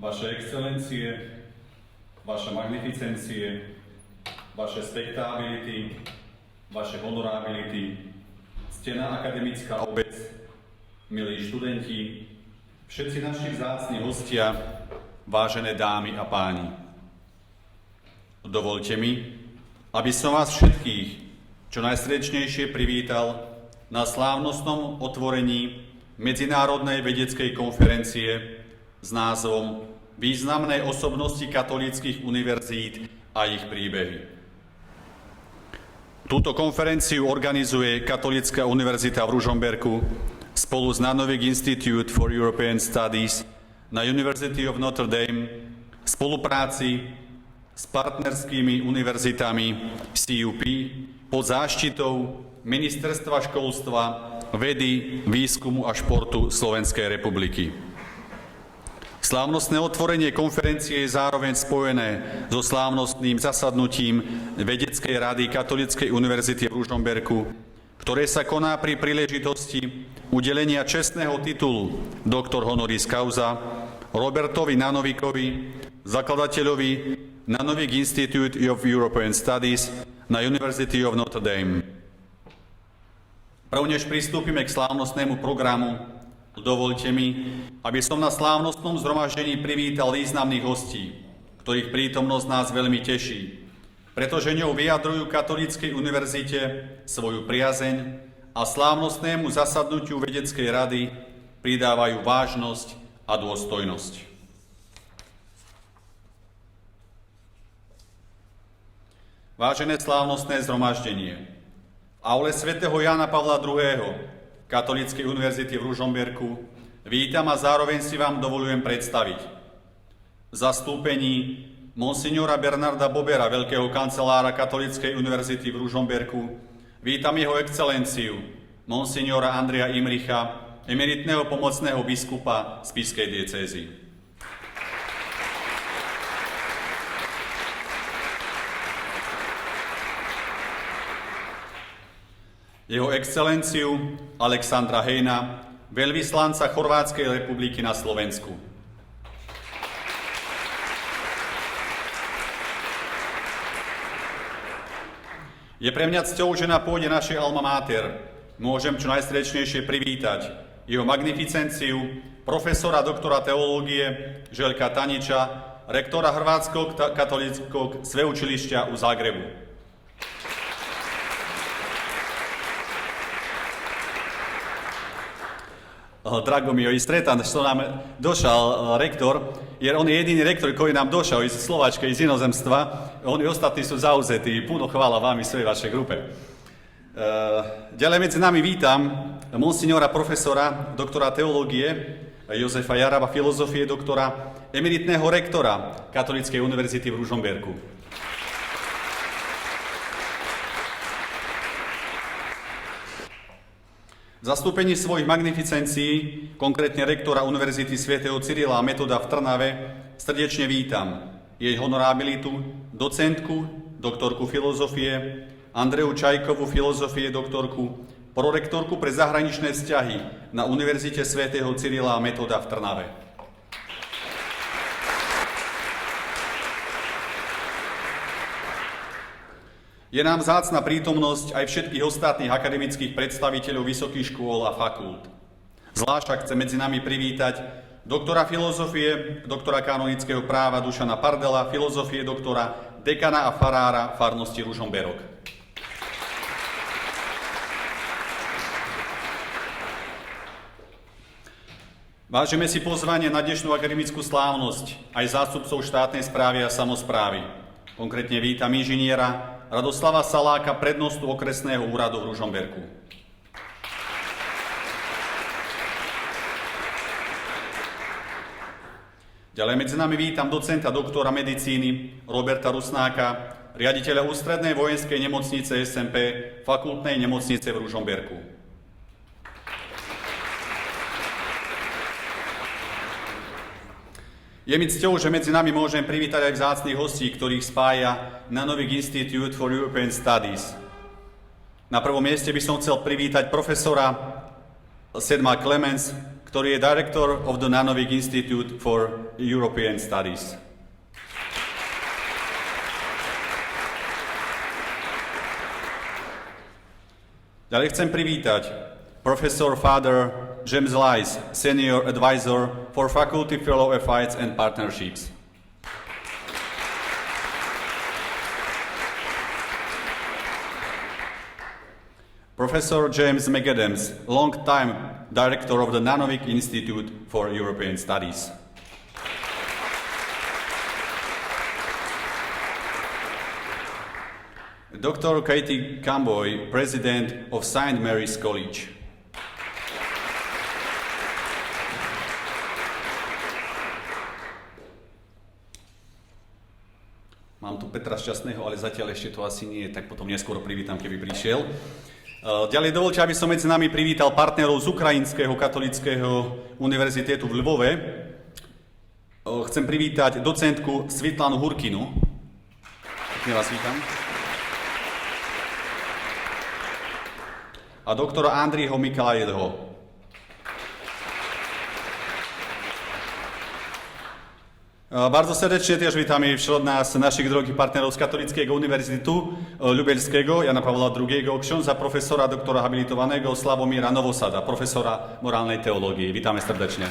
Vaše excelencie, vaše magnificencie, vaše spektability, vaše honorability, ctená akademická obec, milí študenti, všetci naši vzácni hostia, vážené dámy a páni. Dovoľte mi, aby som vás všetkých čo najsrdečnejšie privítal na slávnostnom otvorení Medzinárodnej vedeckej konferencie s názvom Významné osobnosti katolíckych univerzít a ich príbehy. Túto konferenciu organizuje Katolícka univerzita v Ružomberku spolu s Nanovic Institute for European Studies na University of Notre Dame v spolupráci s partnerskými univerzitami CUP pod záštitou Ministerstva školstva, vedy, výskumu a športu Slovenskej republiky. Slávnostné otvorenie konferencie je zároveň spojené so slávnostným zasadnutím Vedeckej rady Katolíckej univerzity v Ružomberku, ktoré sa koná pri príležitosti udelenia čestného titulu doktor honoris causa Robertovi Nanovicovi, zakladateľovi Nanovic Institute of European Studies na University of Notre Dame. Prvnež pristúpime k slávnostnému programu, dovoľte mi, aby som na slávnostnom zhromaždení privítal významných hostí, ktorých prítomnosť nás veľmi teší, pretože ňou vyjadrujú Katolíckej univerzite svoju priazeň a slávnostnému zasadnutiu Vedeckej rady pridávajú vážnosť a dôstojnosť. Vážené slávnostné zhromaždenie, v aule svätého Jána Pavla II. Katolíckej univerzity v Ružomberku vítam a zároveň si vám dovolujem predstaviť v zastúpení monsignora Bernarda Bobera, Veľkého kancelára Katolíckej univerzity v Ružomberku, vítam jeho excelenciu, monsignora Andreja Imricha, emeritného pomocného biskupa Spišskej diecézy. Jeho excelenciu Alexandra Hejna, veľvyslanca Chorvátskej republiky na Slovensku. Je pre mňa cťou, že na pôde našej alma mater môžem čo najsrdečnejšie privítať jeho magnificenciu, profesora doktora teológie Željka Taniča, rektora Hrvátskeho katolíckého sveučilišťa u Zagrebu. Drago mio, i stretan što nam došao rektor, jer on je jedini rektor koji nam došao iz Slovačke, iz inozemstva, oni ostatní su zauzeti i puno hvala vam i sve vaše grupe. Ďalej medzi nami vítam monsignora profesora, doktora teológie, Jozefa Jaraba, filozofie doktora, emeritného rektora Katolíckej univerzity v Ružomberku. V zastúpení svojich magnificencií, konkrétne rektora Univerzity svätého Cyrila a Metoda v Trnave, srdečne vítam jej honorabilitu, docentku, doktorku filozofie, Andreju Čajkovú, filozofie doktorku, prorektorku pre zahraničné vzťahy na Univerzite svätého Cyrila a Metoda v Trnave. Je nám vzácna prítomnosť aj všetkých ostatných akademických predstaviteľov vysokých škôl a fakult. Zvlášť však chcem medzi nami privítať doktora filozofie, doktora kanonického práva Dušana Pardela, filozofie doktora, dekana a farára farnosti Ružomberok. Vážime si pozvanie na dnešnú akademickú slávnosť aj zástupcov štátnej správy a samosprávy. Konkrétne vítam inžiniera Radoslava Saláka, prednostu okresného úradu v Ružomberku. Ďalej medzi nami vítam docenta doktora medicíny Roberta Rusnáka, riaditeľa ústrednej vojenskej nemocnice SMP, fakultnej nemocnice v Ružomberku. Je mi cťou, že medzi nami môžem privítať aj vzácnych hostí, ktorých spája Nanovic Institute for European Studies. Na prvom mieste by som chcel privítať profesora Sedma Clemens, ktorý je Director of the Nanovic Institute for European Studies. Ďalej chcem privítať Professor Father James Lice, Senior Advisor for Faculty Fellow Affairs and Partnerships. Professor James McAdams, long-time Director of the Nanovic Institute for European Studies. Dr. Katie Camboy, President of St. Mary's College. Mám tu Petra Čestného, ale zatiaľ ešte to asi nie je, tak potom neskôr privítam, keby prišiel. Ďalej dovoľte, aby som medzi nami privítal partnerov z Ukrajinského katolíckeho univerzitetu v Lvove. Chcem privítať docentku Svitlanu Hurkinu. Pekne vás vítam. A doktora Andriho Mikalajedho. Bardzo serdecznie też witamy wśród nas naszych drogich partnerów z Katolíckiego Uniwersytetu Lubelskiego, Jana Pawła II, księdza profesora doktora habilitowanego Sławomira Nowosada, profesora moralnej teologii. Witamy serdecznie.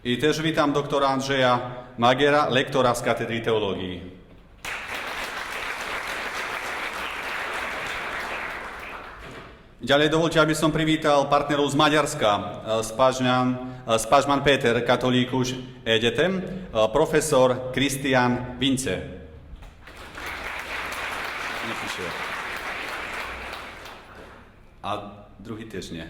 I też witam doktora Andrzeja Magiera, lektora z Katedry Teologii. Ďalej dovoľte, aby som privítal partnerov z Maďarska, Spažman Péter Katolíkus Egyetem, profesor Krisztián Vince. A druhý tiež nie.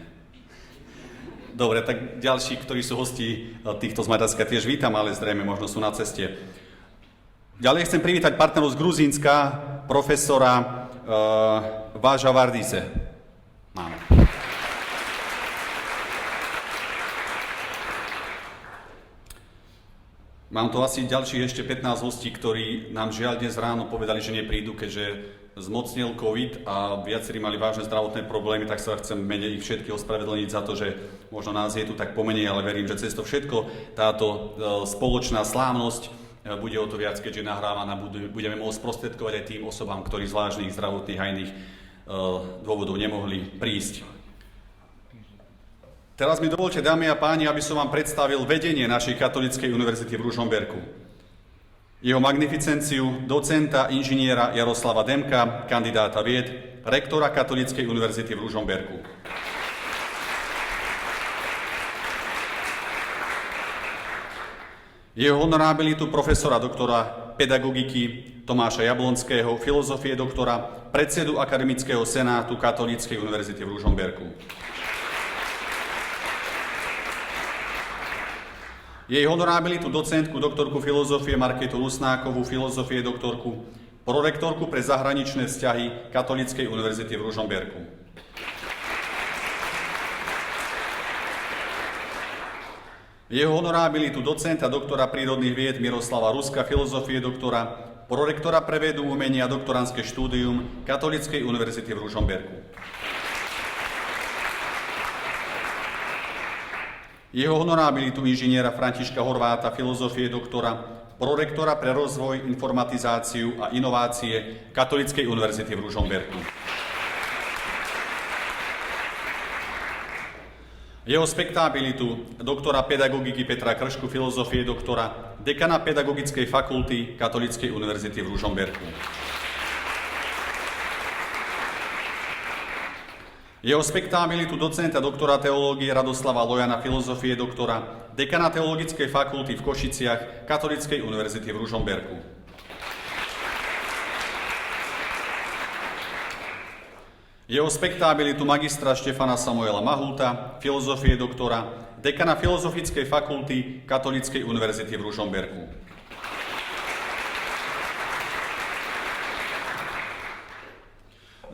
Dobre, tak ďalší, ktorí sú hosti týchto z Maďarska, tiež vítam, ale zrejme možno sú na ceste. Ďalej chcem privítať partnerov z Gruzínska, profesora Váža Vardise. Máme. Mám tu asi ďalších ešte 15 hostí, ktorí nám žiaľ dnes ráno povedali, že neprídu, keďže zmocnil COVID a viacerí mali vážne zdravotné problémy, tak sa chcem mene ich všetkých ospravedlniť za to, že možno nás je tu tak pomenej, ale verím, že cez to všetko táto spoločná slávnosť bude o to viac, keďže nahrávaná, budeme môcť sprostredkovať aj tým osobám, ktorí z vážnych zdravotných a iných dôvodov nemohli prísť. Teraz mi dovoľte, dámy a páni, aby som vám predstavil vedenie našej Katolíckej univerzity v Ružomberku. Jeho magnificenciu docenta inžiniera Jaroslava Demka, kandidáta vied, rektora Katolíckej univerzity v Ružomberku. Jeho honorábilitu profesora doktora pedagogiky Tomáša Jablonského, filozofie doktora, predsedu Akademického senátu Katolíckej univerzity v Ružomberku. Jej honorábilitu docentku doktorku filozofie Markétu Rusnákovú, filozofie doktorku, prorektorku pre zahraničné vzťahy Katolíckej univerzity v Ružomberku. Jeho honorábilitu docenta doktora prírodných vied Miroslava Ruska, filozofie doktora, prorektora pre vedu, umenia a doktorantské štúdium Katolíckej univerzity v Ružomberku. Jeho honorábilitu inžiniera Františka Horváta, filozofie doktora, prorektora pre rozvoj, informatizáciu a inovácie Katolíckej univerzity v Ružomberku. Jeho spektábilitu doktora pedagogiky Petra Kršku, filozofie doktora, dekana Pedagogickej fakulty Katolíckej univerzity v Ružomberku. Jeho spektábilitu docenta doktora teológie Radoslava Lojana, filozofie doktora, dekana Teologickej fakulty v Košiciach Katolíckej univerzity v Ružomberku. Jeho spektábilitu magistra Štefana Samuela Mahulta, filozofie doktora, dekana Filozofickej fakulty Katolíckej univerzity v Ružomberku.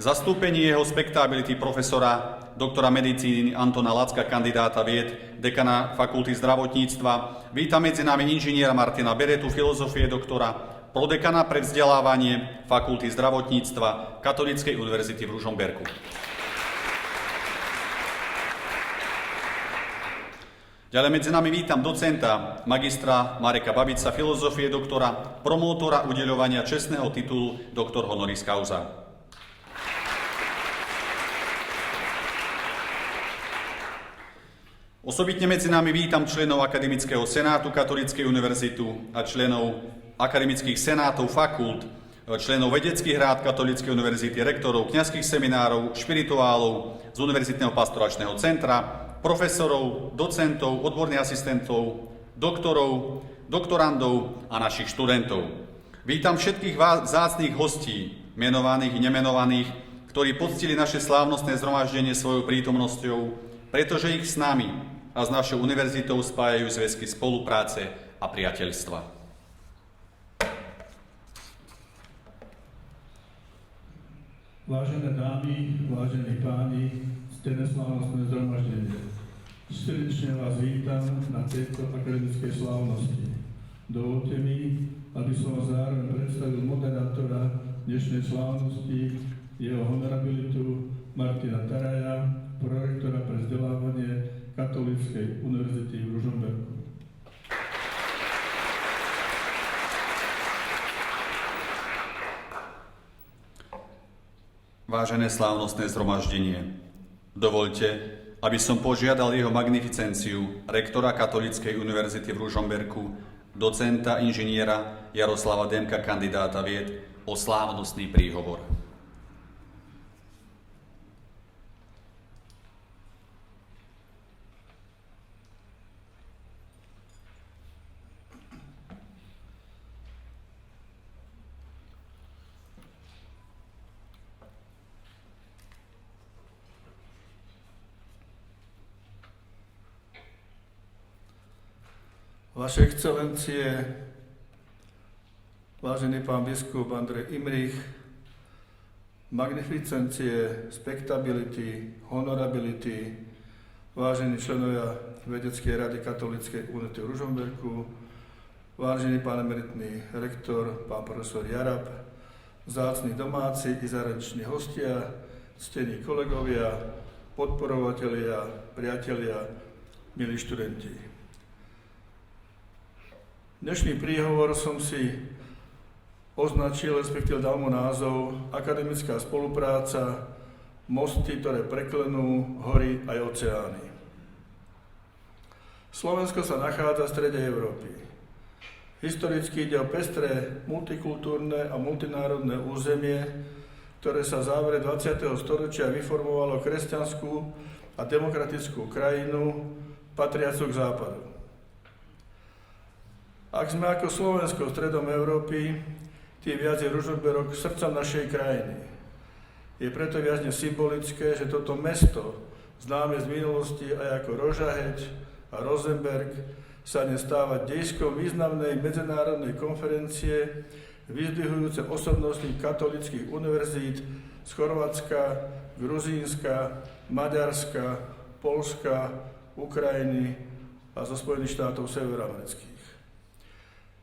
Zastúpenie jeho spektábility profesora doktora medicíny Antona Lacka, kandidáta vied, dekana fakulty zdravotníctva. Vítam medzi nami inžiniera Martina Beretu, filozofie doktora, prodekana pre vzdelávanie fakulty zdravotníctva Katolíckej univerzity v Ružomberku. Ďalej medzi nami vítam docenta, magistra Mareka Babica, filozofie doktora, promótora udeľovania čestného titulu doktor honoris causa. Osobitne medzi nami vítam členov Akademického senátu Katolíckej univerzitu a členov akademických senátov fakult, členov Vedeckých rád Katolíckej univerzity, rektorov, kňazských seminárov, špirituálov z Univerzitného pastoračného centra, profesorov, docentov, odborných asistentov, doktorov, doktorandov a našich študentov. Vítam všetkých vzácnych hostí, menovaných i nemenovaných, ktorí poctili naše slávnostné zhromaždenie svojou prítomnosťou, pretože ich s nami a s našou univerzitou spájajú zväzky spolupráce a priateľstva. Vážené dámy, vážení páni, ctené slávnostné zhromaždenie. Srdečne vás vítam na tejto akademickej slávnosti. Dovolte mi, aby som vás zároveň predstavil moderátora dnešnej slávnosti, jeho honorabilitu Martina Taraja, prorektora pre vzdelávanie Katolíckej univerzity v Ružomberku. Vážené slávnostné zhromaždenie, dovoľte, aby som požiadal jeho magnificenciu, rektora Katolíckej univerzity v Ružomberku, docenta inžiniera Jaroslava Demka, kandidáta vied, o slávnostný príhovor. Vaše excelencie, vážený pán biskup Andrej Imrich, magnificencie, spectability, honorability, vážení členovia Vedeckej rady Katolíckej univerzity v Ružomberku, vážený pán emeritný rektor, pán profesor Jarab, vzácni domáci i zahraniční hostia, ctení kolegovia, podporovatelia, priatelia, milí študenti. Dnešný príhovor som si označil, respektíve dal mu názov Akademická spolupráca, mosty, ktoré preklenú hory aj oceány. Slovensko sa nachádza v strede Európy. Historicky ide o pestré, multikultúrne a multinárodné územie, ktoré sa v závere 20. storočia vyformovalo kresťanskú a demokratickú krajinu, patriacu k západu. Ak sme ako Slovensko stredom Európy, tým viac je Ružomberok srdcom našej krajiny. Je preto viac symbolické, že toto mesto, známe z minulosti aj ako Rožaheď a Rožomberk, sa dnes stáva dejskom významnej medzinárodnej konferencie vyzdvihujúce osobnosti katolíckych univerzít z Chorvátska, Gruzínska, Maďarska, Poľska, Ukrajiny a zo Spojených štátov severoamerických.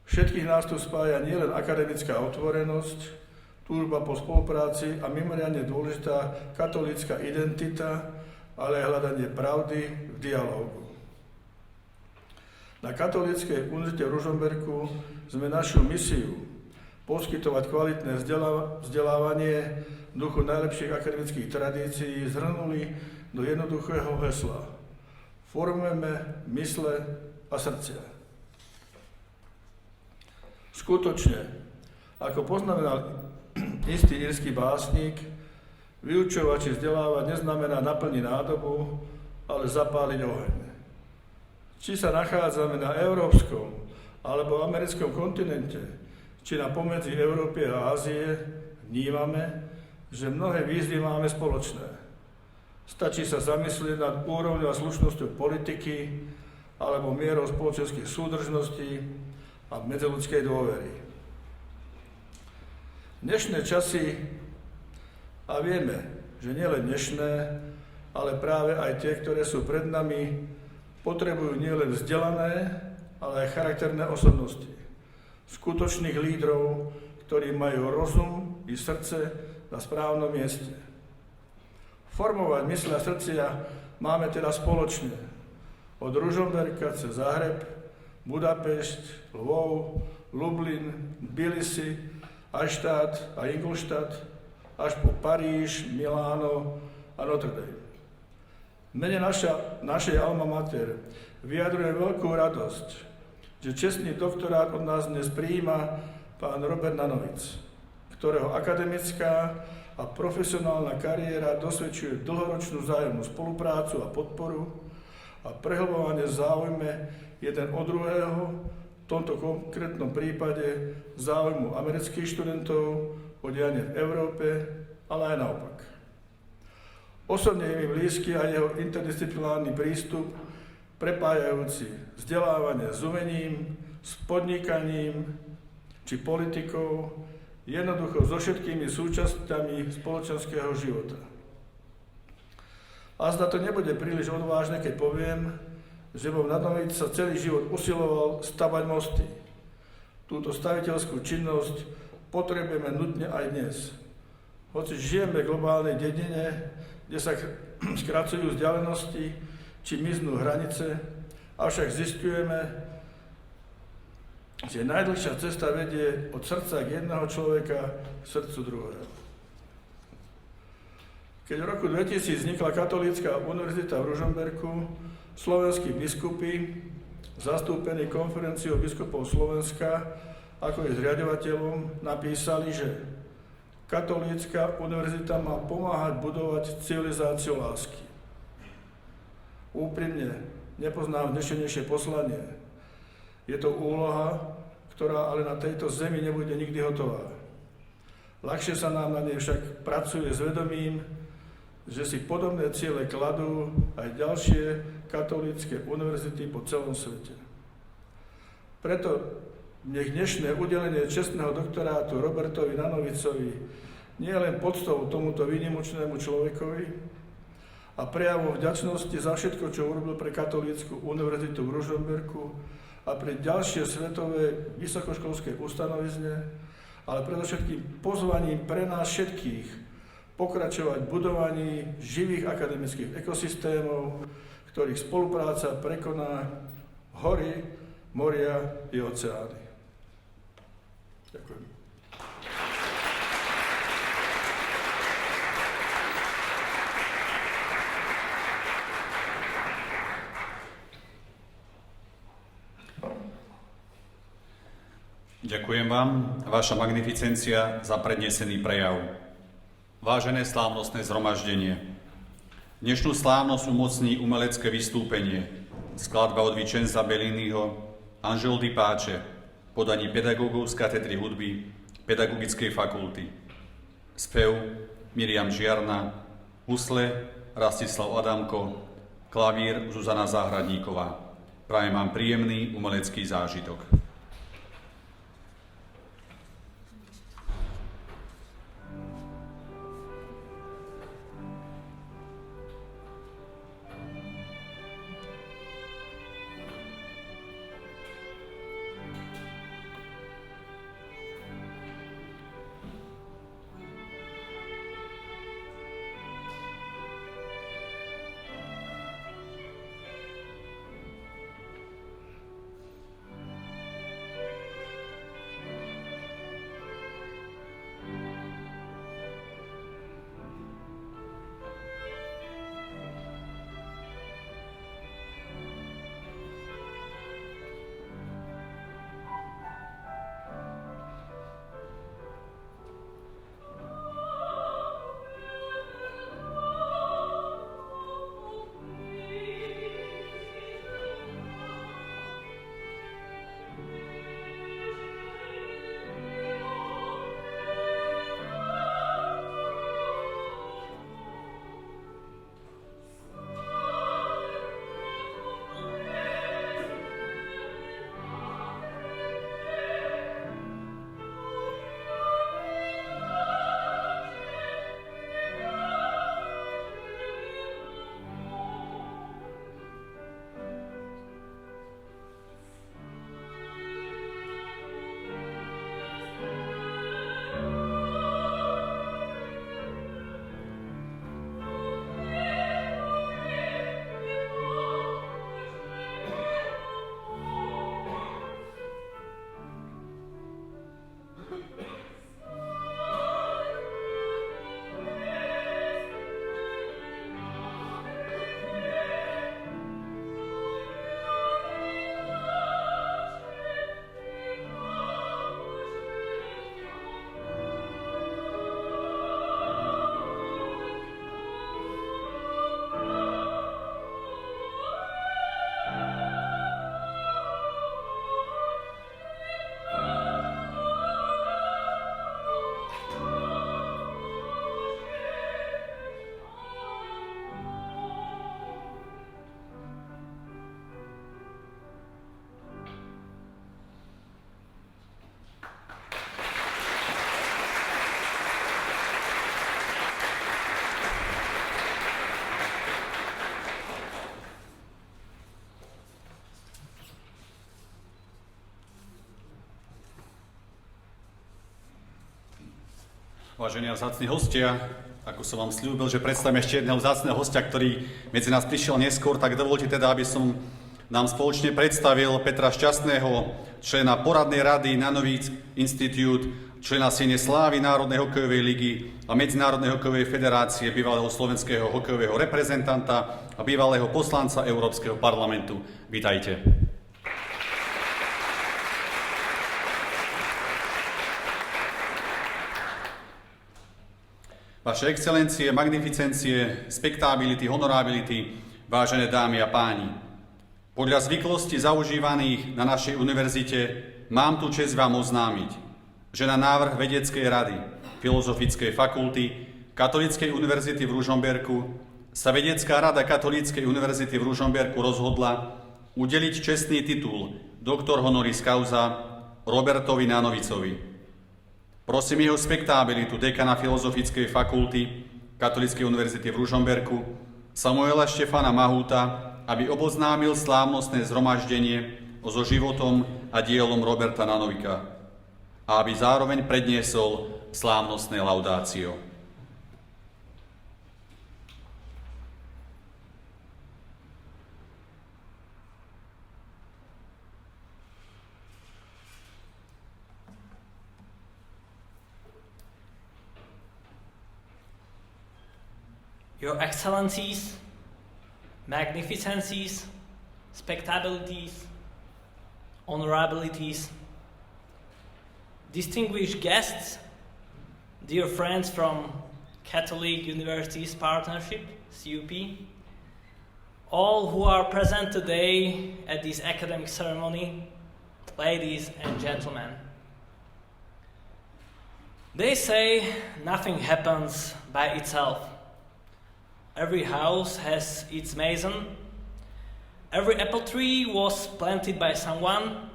Všetkých nás tu spája nielen akademická otvorenosť, túžba po spolupráci a mimoriadne dôležitá katolícka identita, ale aj hľadanie pravdy v dialógu. Na Katolíckej univerzite v Ružomberku sme našu misiu poskytovať kvalitné vzdelávanie v duchu najlepších akademických tradícií zhrnuli do jednoduchého hesla. Formujeme mysle a srdcia. Skutočne, ako poznamenal istý írsky básnik, vyučovať či vzdelávať neznamená naplniť nádobu, ale zapáliť oheň. Či sa nachádzame na európskom alebo americkom kontinente, či na pomedzi Európy a Ázie, vnímame, že mnohé výzvy máme spoločné. Stačí sa zamyslieť nad úrovňou a slušnosťou politiky alebo mierou spoločenských súdržností a medziľudskej dôvery. Dnešné časy, a vieme, že nielen dnešné, ale práve aj tie, ktoré sú pred nami, potrebujú nielen vzdelané, ale aj charakterné osobnosti. skutočných lídrov, ktorí majú rozum i srdce na správnom mieste. Formovať mysle a srdcia máme teda spoločne. Od Ružomberka cez Záhreb, Budapešť, Lvov, Lublin, Tbilisi, Ajštát a Ingolštát, až po Paríž, Miláno a Notre Dame. V mene našej alma mater vyjadrujem veľkú radosť, že čestný doktorát od nás dnes prijíma pán Robert Nanovic, ktorého akademická a profesionálna kariéra dosvedčuje dlhoročnú vzájomnú spoluprácu a podporu a prehlbovanie záujme jeden od druhého, v tomto konkrétnom prípade záujmu amerických študentov o dianie v Európe, ale aj naopak. Osobne je mi blízky aj jeho interdisciplinárny prístup, prepájajúci vzdelávanie s umením, s podnikaním či politikou, jednoducho so všetkými súčasťami spoločenského života. A zda to nebude príliš odvážne, keď poviem, že Boh Nanovic sa celý život usiloval stavať mosty. Túto staviteľskú činnosť potrebujeme nutne aj dnes. Hoci žijeme v globálnej dedine, kde sa skracujú vzdialenosti či miznú hranice, avšak zisťujeme, že najdlhšia cesta vedie od srdca k jedného človeka k srdcu druhého. Keď v roku 2000 vznikla Katolícka univerzita v Ružomberku, slovenskí biskupy, zastúpení konferenciou biskupov Slovenska, ako je zriaďovateľom, napísali, že Katolícka univerzita má pomáhať budovať civilizáciu lásky. Úprimne, nepoznám dnešenejšie poslanie. Je to úloha, ktorá ale na tejto zemi nebude nikdy hotová. Ľahšie sa nám na nej však pracuje s vedomím, že si podobné ciele kladú aj ďalšie katolícke univerzity po celom svete. Preto nech dnešné udelenie čestného doktorátu Robertovi Nanovicovi nie je len poctou tomuto výnimočnému človekovi a prejavom vďačnosti za všetko, čo urobil pre Katolícku univerzitu v Ružomberku a pre ďalšie svetové vysokoškolské ustanovizne, ale predovšetkým pozvaním pre nás všetkých pokračovať v budovaní živých akademických ekosystémov, ktorých spolupráca prekoná hory, moria i oceány. Ďakujem. Ďakujem vám, vaša magnificencia, za prednesený prejav. Vážené slávnostné zhromaždenie, dnešnú slávnosť umocní umelecké vystúpenie, skladba od Vincenza Belliniho Anžel di Pace, podaní pedagógov z katedry hudby Pedagogickej fakulty. Spev Miriam Žiarna, husle Rastislav Adamko, klavír Zuzana Záhradníková. Prajem vám príjemný umelecký zážitok. Vážení a vzácni hostia, ako som vám sľúbil, že predstavím ešte jedného vzácneho hostia, ktorý medzi nás prišiel neskôr, tak dovolte teda, aby som nám spoločne predstavil Petra Šťastného, člena poradnej rady Nanovic Institute, člena Siene slávy Národnej hokejovej ligy a Medzinárodnej hokejovej federácie, bývalého slovenského hokejového reprezentanta a bývalého poslanca Európskeho parlamentu. Vítajte. Vaše excelencie, magnificencie, spektábility, honorability, vážené dámy a páni. Podľa zvyklostí zaužívaných na našej univerzite mám tu česť vám oznámiť, že na návrh Vedeckej rady Filozofickej fakulty Katolíckej univerzity v Ružomberku sa Vedecká rada Katolíckej univerzity v Ružomberku rozhodla udeliť čestný titul doktor honoris causa Robertovi Nanovicovi. Prosím jeho spektábilitu dekana Filozofickej fakulty Katolíckej univerzity v Ružomberku Samuela Štefana Mahúta, aby oboznámil slávnostné zhromaždenie so životom a dielom Roberta Nanovika a aby zároveň predniesol slávnostné laudácio. Your Excellencies, Magnificencies, Spectabilities, Honorabilities, distinguished guests, dear friends from Catholic Universities Partnership, CUP, all who are present today at this academic ceremony, ladies and gentlemen. They say nothing happens by itself. Every house has its mason. Every apple tree was planted by someone.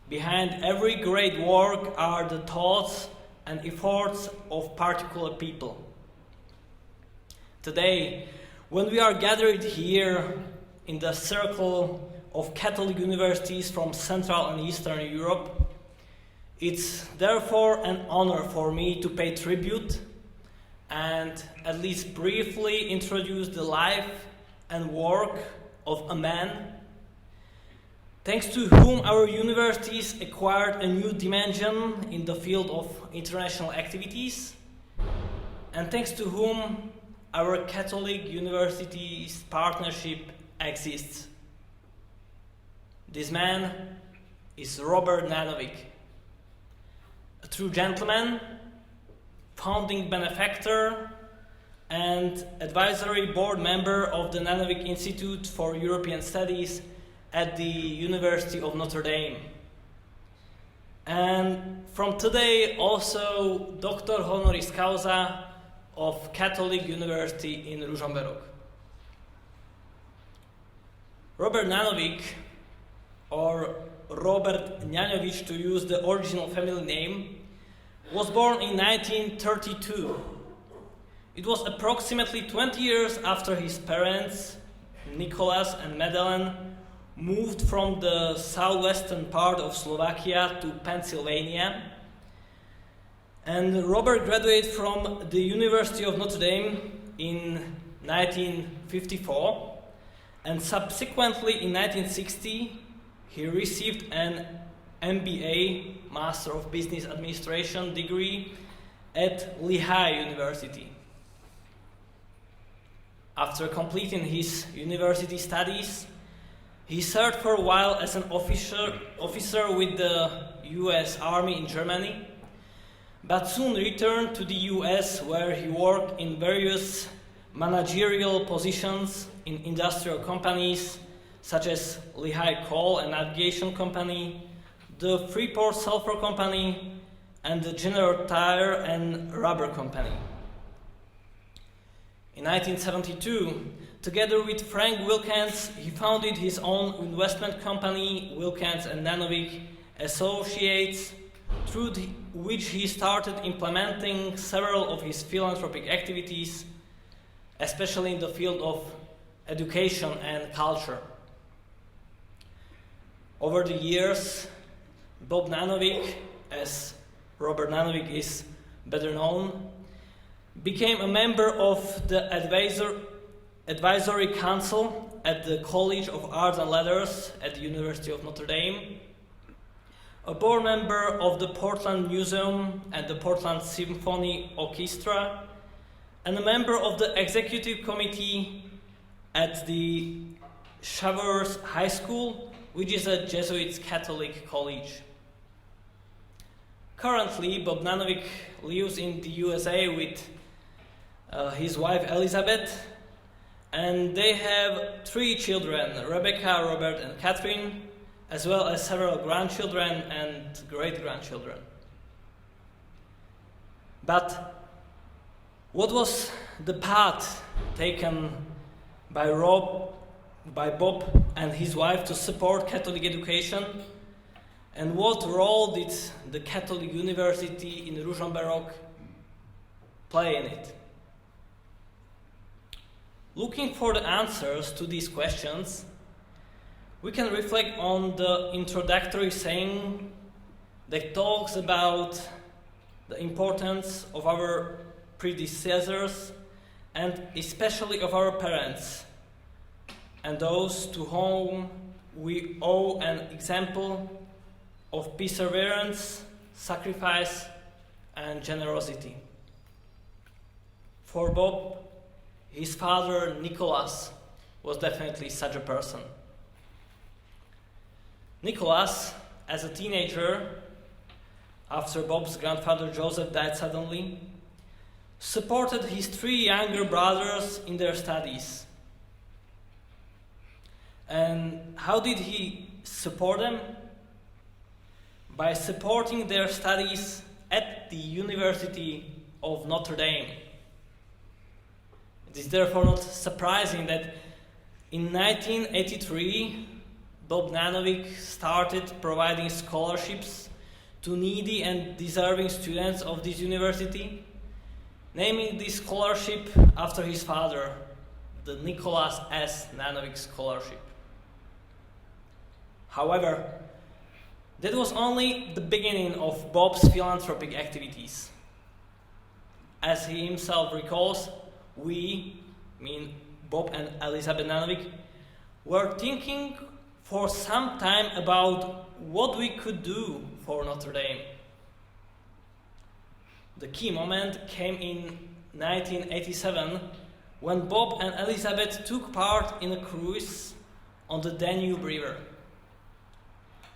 Behind every great work are the thoughts and efforts of particular people. Today, when we are gathered here in the circle of Catholic universities from Central and Eastern Europe, it's therefore an honor for me to pay tribute and at least briefly introduce the life and work of a man, thanks to whom our universities acquired a new dimension in the field of international activities, and thanks to whom our Catholic Universities Partnership exists. This man is Robert Nanovic, a true gentleman, founding benefactor and advisory board member of the Nanovic Institute for European Studies at the University of Notre Dame. And from today also Doctor honoris causa of Catholic University in Ružomberok. Robert Nanovic, or Robert Nanovic to use the original family name, was born in 1932. It was approximately 20 years after his parents, Nicholas and Madeleine, moved from the southwestern part of Slovakia to Pennsylvania. And Robert graduated from the University of Notre Dame in 1954, and subsequently in 1960 he received an MBA, Master of Business Administration degree at Lehigh University. After completing his university studies, he served for a while as an officer with the US Army in Germany, but soon returned to the US, where he worked in various managerial positions in industrial companies such as Lehigh Coal and Navigation Company, the Freeport Sulphur Company, and the General Tire and Rubber Company. In 1972, together with Frank Wilkens, he founded his own investment company, Wilkens and Nanovic Associates, through which he started implementing several of his philanthropic activities, especially in the field of education and culture. Over the years, Bob Nanovic, as Robert Nanovic is better known, became a member of the advisory council at the College of Arts and Letters at the University of Notre Dame, a board member of the Portland Museum and the Portland Symphony Orchestra, and a member of the executive committee at the Chavers High School, which is a Jesuit Catholic college. Currently, Bob Nanovic lives in the USA with his wife Elizabeth, and they have 3 children, Rebecca, Robert, and Catherine, as well as several grandchildren and great-grandchildren. But what was the path taken by Bob and his wife to support Catholic education, and what role did the Catholic University in Ružomberok play in it? Looking for the answers to these questions, we can reflect on the introductory saying that talks about the importance of our predecessors and especially of our parents and those to whom we owe an example of perseverance, sacrifice, and generosity. For Bob, his father, Nicholas, was definitely such a person. Nicholas, as a teenager, after Bob's grandfather Joseph died suddenly, supported his 3 younger brothers in their studies. And how did he support them? By supporting their studies at the University of Notre Dame. It is therefore not surprising that in 1983, Bob Nanovic started providing scholarships to needy and deserving students of this university, naming this scholarship after his father, the Nicholas S. Nanovic Scholarship. However, that was only the beginning of Bob's philanthropic activities. As he himself recalls, we, Bob and Elizabeth Nanovic, were thinking for some time about what we could do for Notre Dame. The key moment came in 1987 when Bob and Elizabeth took part in a cruise on the Danube River.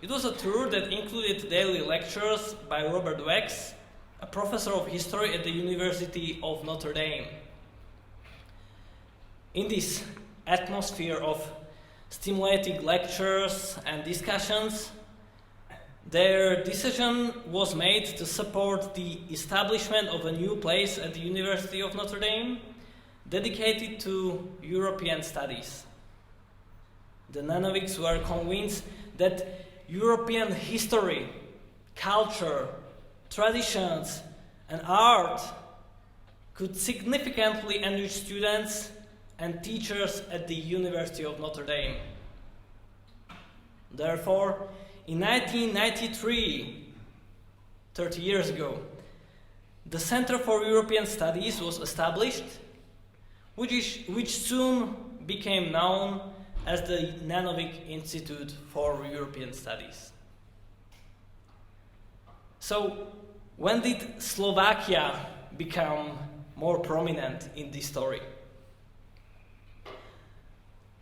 It was a tour that included daily lectures by Robert Wex, a professor of history at the University of Notre Dame. In this atmosphere of stimulating lectures and discussions, their decision was made to support the establishment of a new place at the University of Notre Dame dedicated to European studies. The Nanovics were convinced that European history, culture, traditions, and art could significantly enrich students and teachers at the University of Notre Dame. Therefore, in 1993, 30 years ago, the Center for European Studies was established, which soon became known as the Nanovic Institute for European Studies. So, when did Slovakia become more prominent in this story?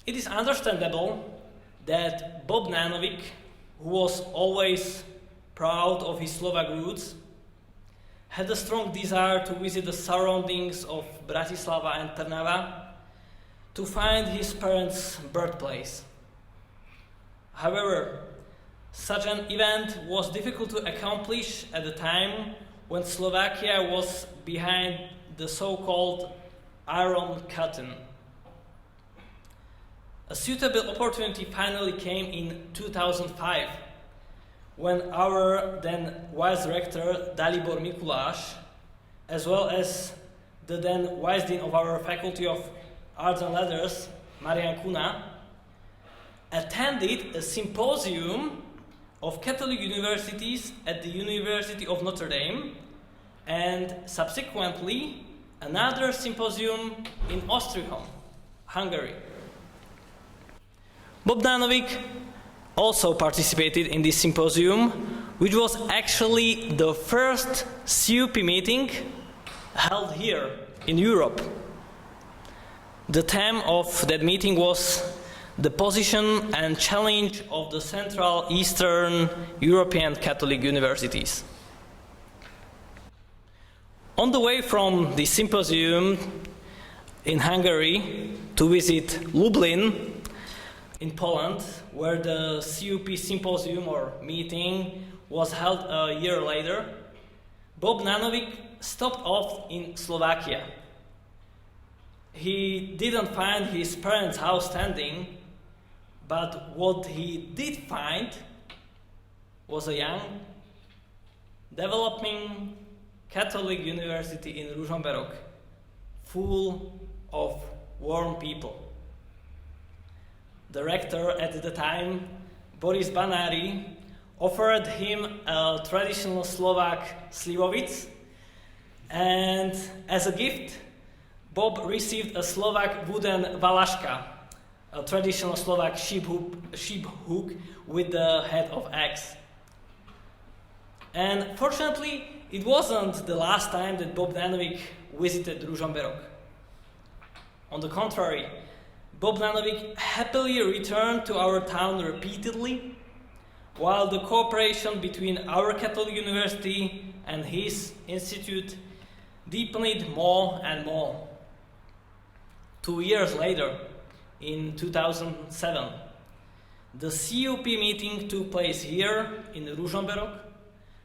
It is understandable that Bob Nanovic, who was always proud of his Slovak roots, had a strong desire to visit the surroundings of Bratislava and Trnava to find his parents' birthplace. However, such an event was difficult to accomplish at the time when Slovakia was behind the so-called Iron Curtain. A suitable opportunity finally came in 2005 when our then Vice Rector Dalibor Mikuláš, as well as the then Vice Dean of our Faculty of Arts and Letters, Marian Kuna, attended a symposium of Catholic universities at the University of Notre Dame and subsequently another symposium in Ostrihom, Hungary. Bob Nanovic also participated in this symposium, which was actually the first CUP meeting held here in Europe. The theme of that meeting was the position and challenge of the Central Eastern European Catholic universities. On the way from the symposium in Hungary to visit Lublin in Poland, where the CUP symposium or meeting was held a year later, Bob Nanovic stopped off in Slovakia. He didn't find his parents' house standing, but what he did find was a young, developing Catholic university in Ružomberka, full of warm people. The rector at the time, Boris Banári, offered him a traditional Slovak slivovic, and as a gift, Bob received a Slovak wooden valaška, a traditional Slovak sheep hook with the head of axe. And fortunately, it wasn't the last time that Bob Nanovic visited Ružomberok. On the contrary, Bob Nanovic happily returned to our town repeatedly, while the cooperation between our Catholic University and his institute deepened more and more. 2 years later, in 2007, the CUP meeting took place here in Ružomberok,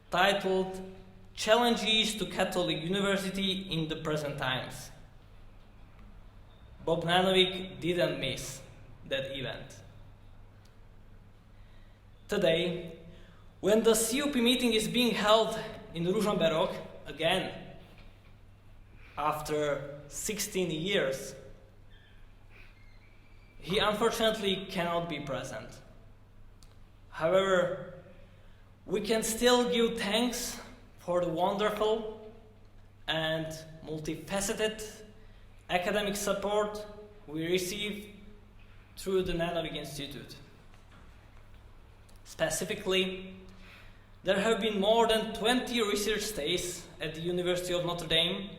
titled Challenges to Catholic University in the Present Times. Bob Nanovic didn't miss that event. Today, when the CUP meeting is being held in Ružomberok again, after 16 years, he unfortunately cannot be present. However, we can still give thanks for the wonderful and multifaceted academic support we receive through the Nanovic Institute. Specifically, there have been more than 20 research stays at the University of Notre Dame,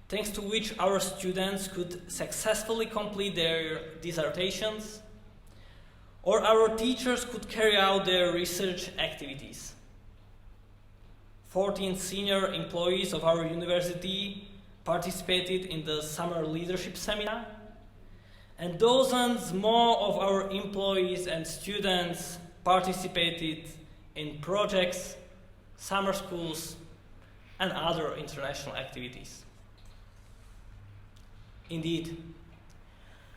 thanks to which our students could successfully complete their dissertations, or our teachers could carry out their research activities. 14 senior employees of our university participated in the summer leadership seminar, and dozens more of our employees and students participated in projects, summer schools, and other international activities. Indeed,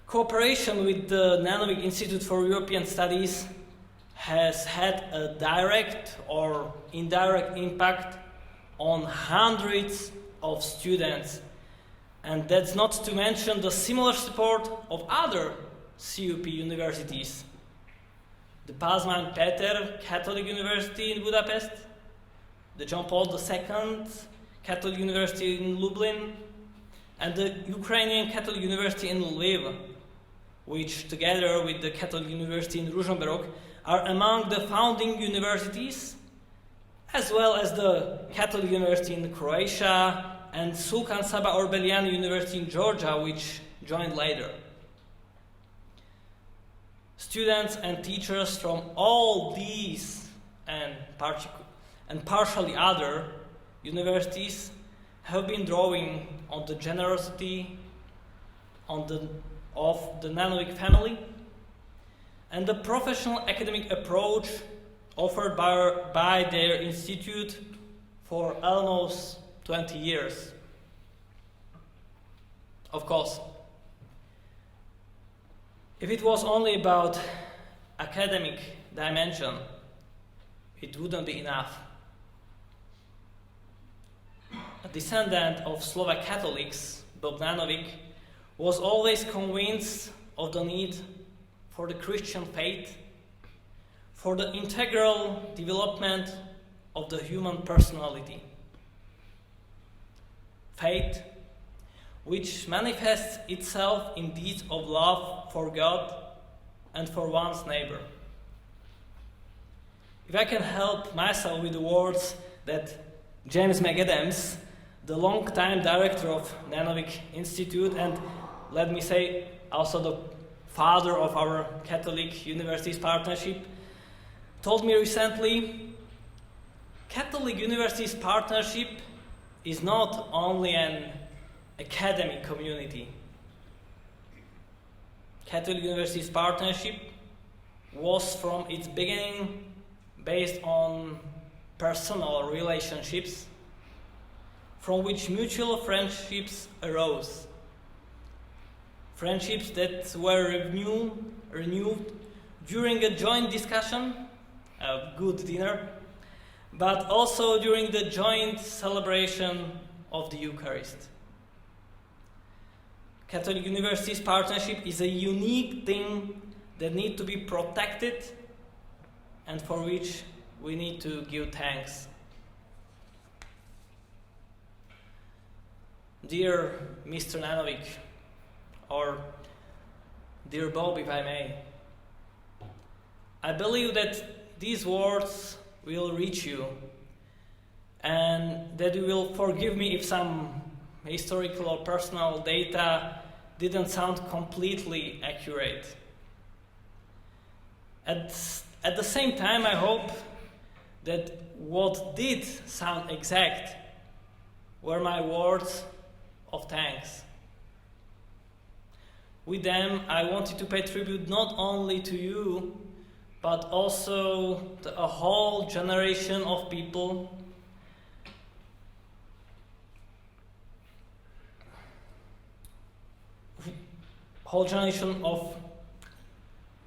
cooperation with the Nanovic Institute for European Studies has had a direct or indirect impact on hundreds of students, and that's not to mention the similar support of other CUP universities. The Pázmány Péter Catholic University in Budapest, the John Paul II Catholic University in Lublin, and the Ukrainian Catholic University in Lviv, which together with the Catholic University in Ružomberok are among the founding universities, as well as the Catholic University in Croatia and Sultan Saba Orbelian University in Georgia, which joined later. Students and teachers from all these and partially other universities have been drawing on the generosity of the Nanovic family and the professional academic approach offered by their institute for almost 20 years. Of course, if it was only about academic dimension, it wouldn't be enough. A descendant of Slovak Catholics, Bob Nanovic was always convinced of the need for the Christian faith, for the integral development of the human personality. faith, which manifests itself in deeds of love for God and for one's neighbor. If I can help myself with the words that James McAdams, the long-time director of Nanovic Institute, and let me say also the father of our Catholic Universities Partnership, told me recently, Catholic Universities Partnership is not only an academic community. Catholic Universities Partnership was from its beginning based on personal relationships from which mutual friendships arose. Friendships that were renewed during a joint discussion, a good dinner, but also during the joint celebration of the Eucharist. Catholic Universities Partnership is a unique thing that needs to be protected and for which we need to give thanks. Dear Mr. Nanovic, or dear Bob, if I may, I believe that these words will reach you and that you will forgive me if some historical or personal data didn't sound completely accurate. At the same time, I hope that what did sound exact were my words of thanks. With them, I wanted to pay tribute not only to you, but also to a whole generation of people of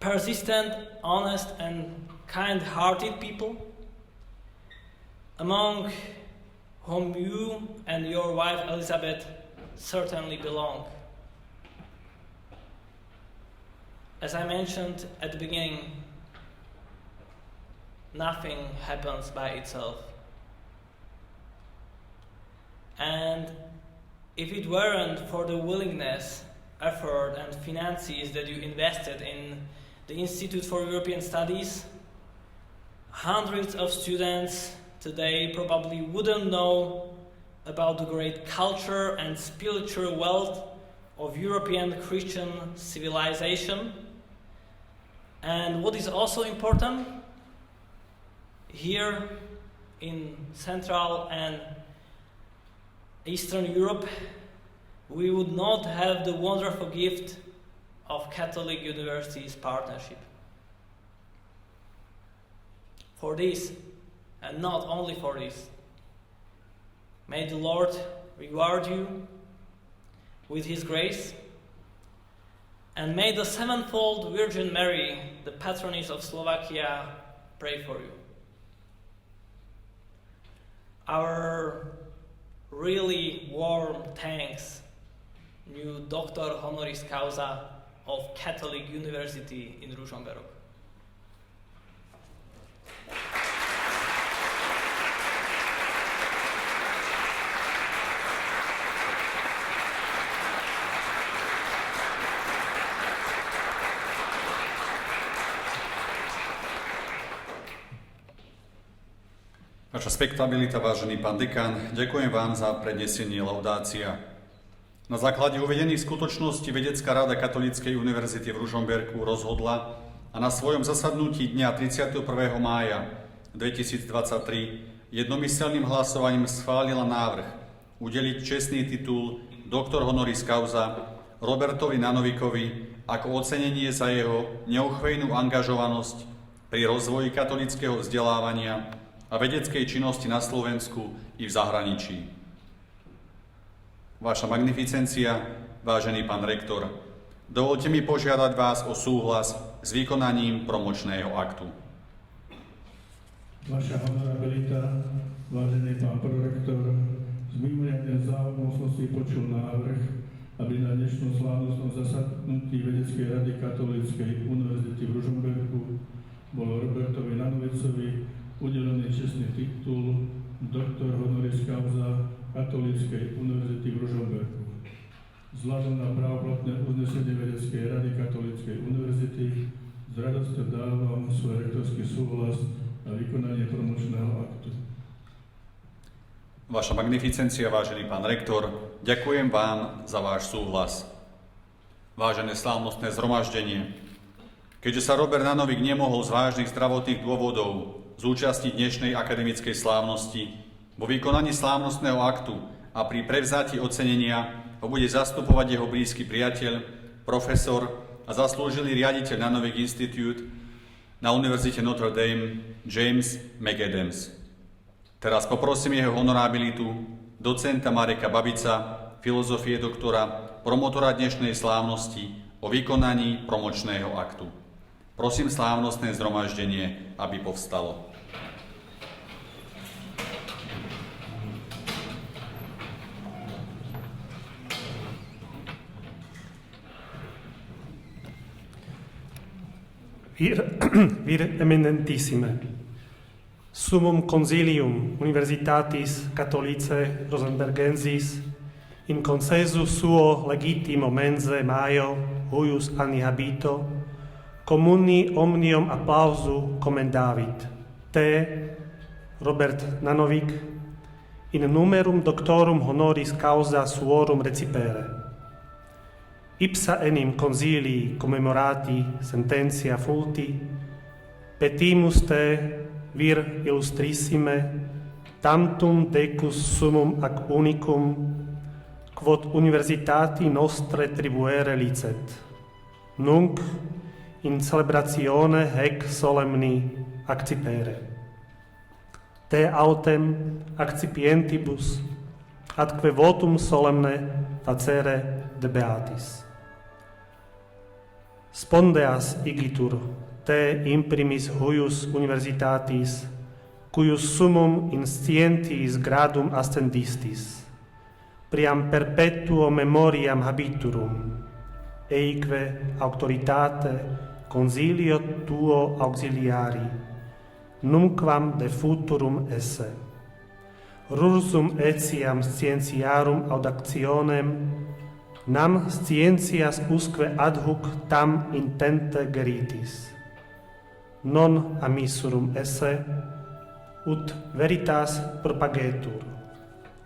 persistent, honest, and kind-hearted people, among whom you and your wife Elizabeth certainly belong. As I mentioned at the beginning, nothing happens by itself. And if it weren't for the willingness, effort, and finances that you invested in the Institute for European Studies, hundreds of students today probably wouldn't know about the great culture and spiritual wealth of European Christian civilization. And what is also important, here in Central and Eastern Europe, we would not have the wonderful gift of Catholic Universities Partnership. For this, and not only for this, may the Lord reward you with His grace, and may the sevenfold Virgin Mary, the patroness of Slovakia, pray for you. Our really warm thanks, new Doctor honoris causa of Catholic University in Ružomberka. Vaša spektabilita, vážený pán dekan, ďakujem vám za prednesenie laudácia. Na základe uvedených skutočností Vedecká rada Katolíckej univerzity v Ružomberku rozhodla a na svojom zasadnutí dňa 31. mája 2023 jednomyselným hlasovaním schválila návrh udeliť čestný titul doktor honoris causa Robertovi Nanovicovi ako ocenenie za jeho neuchvejnú angažovanosť pri rozvoji katolíckeho vzdelávania a vedeckej činnosti na Slovensku i v zahraničí. Vaša magnificencia, vážený pán rektor, dovolte mi požiadať vás o súhlas s vykonaním promočného aktu. Vaša honorabilita, vážený pán prorektor, s mimoriadnym záujmom som si počul návrh, aby na dnešnom slávnostnom zasadnutí Vedeckej rady Katolíckej univerzity v Ružomberku bolo Robertovi Nanovicovi udelený čestný titul doktor honoris causa Katolíckej univerzity v Ružomberku. Vzhľadom na právoplatné uznesenie Vedeckej rady Katolíckej univerzity s radosťou dávam svoj rektorský súhlas na vykonanie promočného aktu. Vaša magnificencia, vážený pán rektor, ďakujem vám za váš súhlas. Vážené slávnostné zhromaždenie, keďže sa Robert Nanovic nemohol z vážnych zdravotných dôvodov zúčastniť dnešnej akademickej slávnosti, vo vykonaní slávnostného aktu a pri prevzatí ocenenia ho bude zastupovať jeho blízky priateľ, profesor a zaslúžilý riaditeľ Nanovic Institute na univerzite Notre Dame James McAdams. Teraz poprosím jeho honorabilitu, docenta Mareka Babica, filozofie doktora, promotora dnešnej slávnosti o vykonaní promočného aktu. Prosím slávnostné zhromaždenie, aby povstalo. Vir eminentissime, summum consilium universitatis Katolíce Rosenbergensis in consensu suo legitimo mense Maio huius anni habito communi omnium applausu commendavit te Robert Nanovic in numerum doctorum honoris causa suorum recipere. Ipsa enim consilii commemorati sententia fulti, petimus te, vir illustrissime, tantum decus summum ac unicum, quod universitati nostre tribuere licet, nunc in celebratione hec solemni accipere. Te autem accipientibus, atque votum solemne facere de beatis. Spondeas igitur te imprimis huius universitatis, cuius summum in scientiis gradum ascendistis, priam perpetuo memoriam habiturum, eique auctoritate consilio tuo auxiliari, numquam de futurum esse. Rursum etiam scientiarum audactionem, nam scientias usque ad hoc tam intente geritis. Non amissurum esse, ut veritas propagetur,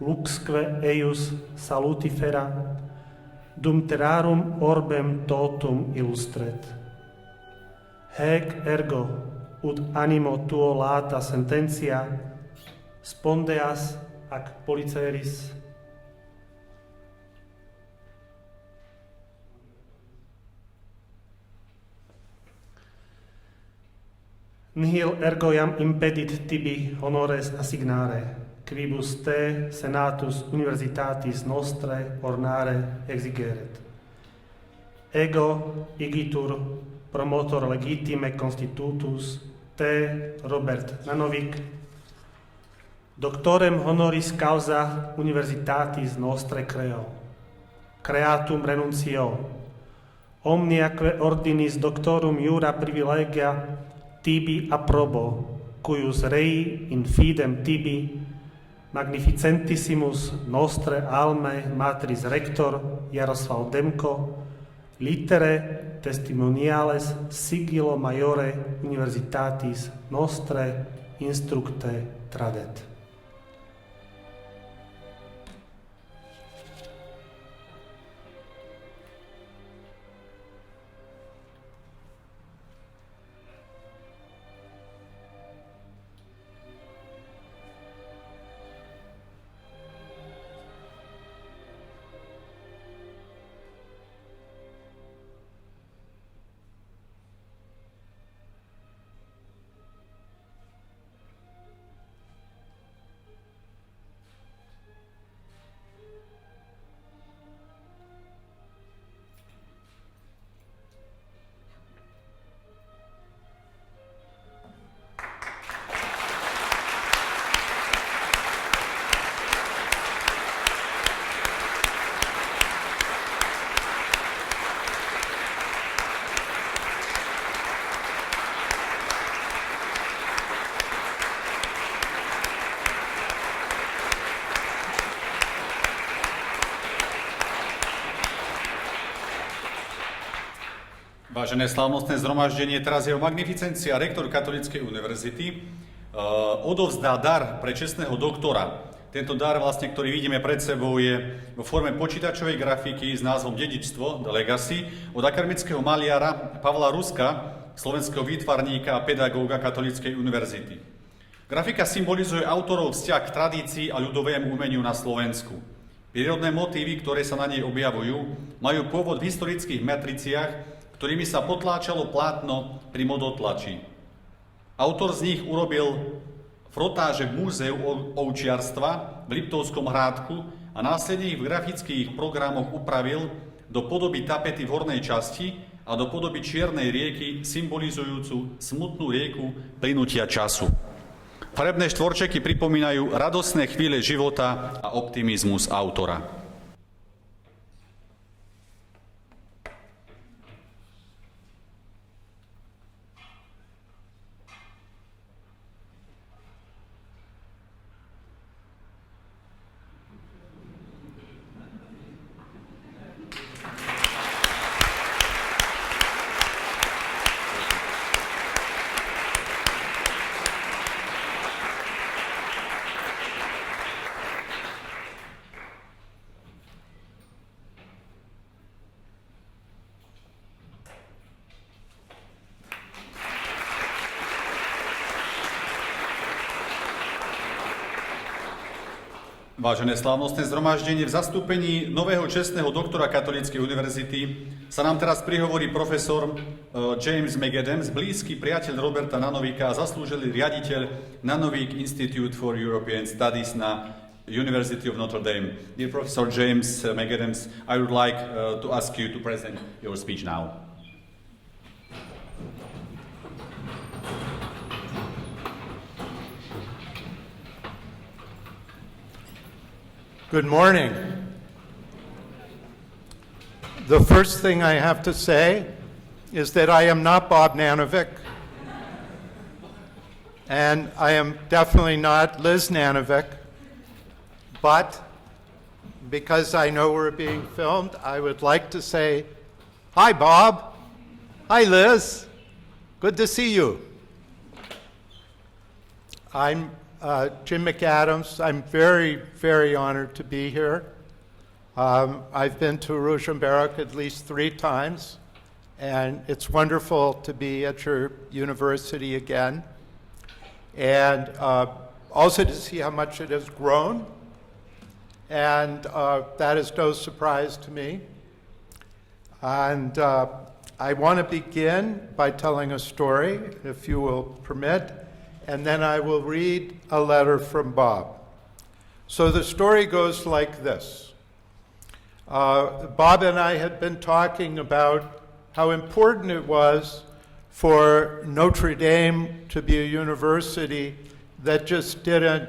luxque eius salutifera, dum terrarum orbem totum illustret. Hec ergo, ut animo tuo lata sententia, spondeas ac policeris, nihil ergo iam impedit tibi honores assignare, quibus te senatus universitatis nostre ornare exigeret. Ego igitur promotor legitime constitutus te Robert Nanovic, doctorem honoris causa universitatis nostre creo, creatum renuncio, omniaque ordinis doctorum iura privilegia tibi approbo, cuius rei in fidem tibi magnificentissimus nostre alme matris rector Jaroslav Demko litere testimoniales sigillo maiore universitatis nostre instructe tradet. Vážené slávnostné zhromaždenie, teraz jeho magnificencia, rektor Katolíckej univerzity, odovzdá dar pre čestného doktora. Tento dar, vlastne, ktorý vidíme pred sebou, je vo forme počítačovej grafiky s názvom Dedičstvo, The Legacy, od akademického maliara Pavla Ruska, slovenského výtvarníka a pedagóga Katolíckej univerzity. Grafika symbolizuje autorov vzťah k tradícii a ľudovému umeniu na Slovensku. Prírodné motívy, ktoré sa na nej objavujú, majú pôvod v historických matriciách, ktorými sa potláčalo plátno pri modotlači. Autor z nich urobil frotáže v Múzeu ovčiarstva v Liptovskom Hrádku a následne ich v grafických programoch upravil do podoby tapety v hornej časti a do podoby čiernej rieky symbolizujúcu smutnú rieku plynutia času. Farebné štvorčeky pripomínajú radosné chvíle života a optimizmus autora. Vážené slávnostné zhromaždenie, v zastúpení nového čestného doktora Katolíckej univerzity sa nám teraz prihovorí profesor James McAdams, blízky priateľ Roberta Nanovika a zaslúžilý riaditeľ Nanovic Institute for European Studies na University of Notre Dame. Dear Professor James McAdams, I would like to ask you to present your speech now. Good morning. The first thing I have to say is that I am not Bob Nanovic, and I am definitely not Liz Nanovic, but because I know we're being filmed, I would like to say, hi Bob, hi Liz, good to see you. I'm Jim McAdams. I'm very, very honored to be here. I've been to Ružomberka at least 3 times, and it's wonderful to be at your university again, and also to see how much it has grown, and that is no surprise to me. And I want to begin by telling a story, if you will permit, and then I will read a letter from Bob. So the story goes like this. Bob and I had been talking about how important it was for Notre Dame to be a university that just didn't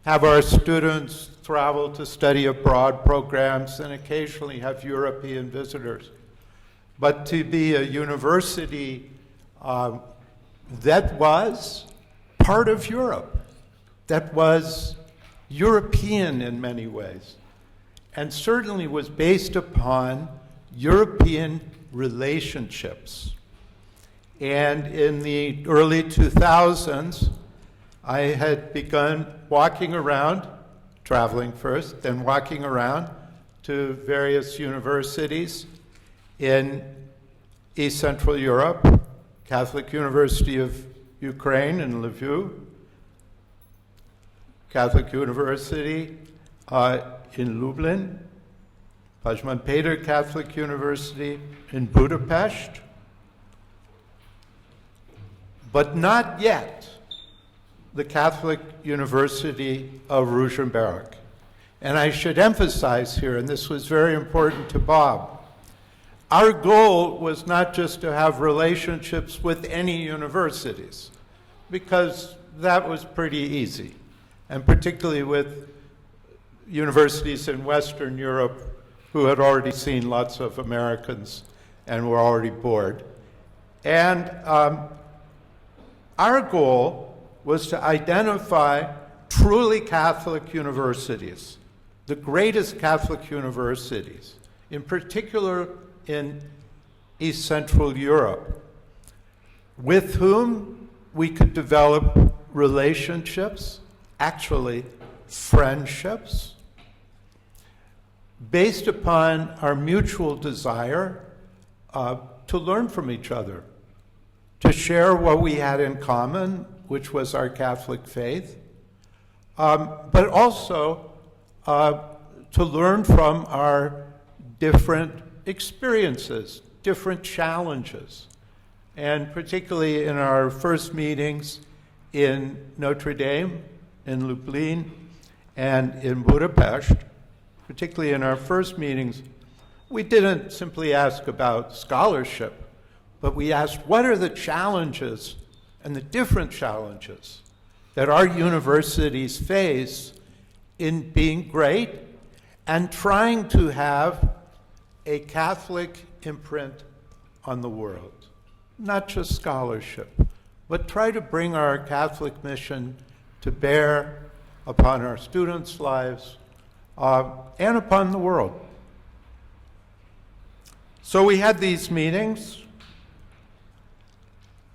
have our students travel to study abroad programs and occasionally have European visitors, but to be a university that was part of Europe, that was European in many ways, and certainly was based upon European relationships. And in the early 2000s, I had begun walking around, traveling first, then walking around to various universities in East Central Europe, Catholic University of Ukraine in Lviv, Catholic University in Lublin, Pazman Peter Catholic University in Budapest, but not yet the Catholic University of Ružomberka. And I should emphasize here, and this was very important to Bob, our goal was not just to have relationships with any universities, because that was pretty easy, and particularly with universities in Western Europe who had already seen lots of Americans and were already bored. And our goal was to identify truly Catholic universities, the greatest Catholic universities, in particular in East Central Europe, with whom we could develop relationships, actually friendships, based upon our mutual desire to learn from each other, to share what we had in common, which was our Catholic faith, but also to learn from our different experiences, different challenges. And particularly in our first meetings in Notre Dame, in Lublin, and in Budapest, particularly in our first meetings, we didn't simply ask about scholarship, but we asked, what are the challenges and the different challenges that our universities face in being great and trying to have a Catholic imprint on the world? Not just scholarship, but try to bring our Catholic mission to bear upon our students' lives and upon the world. So we had these meetings,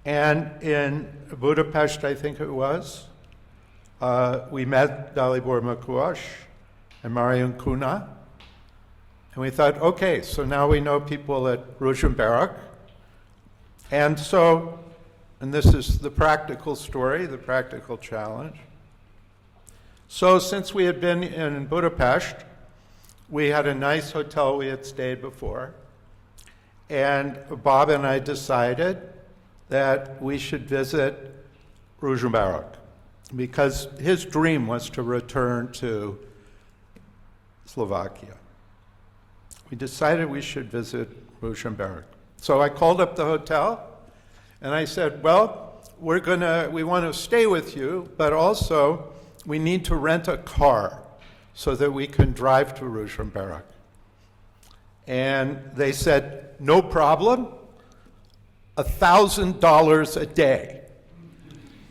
and in Budapest, I think it was, we met Dalibor Mikuláš and Marian Kuna, and we thought, okay, so now we know people at Ružomberka, and so, and this is the practical story, the practical challenge. So since we had been in Budapest, we had a nice hotel we had stayed before, and Bob and I decided that we should visit Ružomberka, because his dream was to return to Slovakia. We decided we should visit Ružomberka. So I called up the hotel, and I said, well, we want to stay with you, but also we need to rent a car so that we can drive to Ružomberka. And they said, no problem, $1,000 a day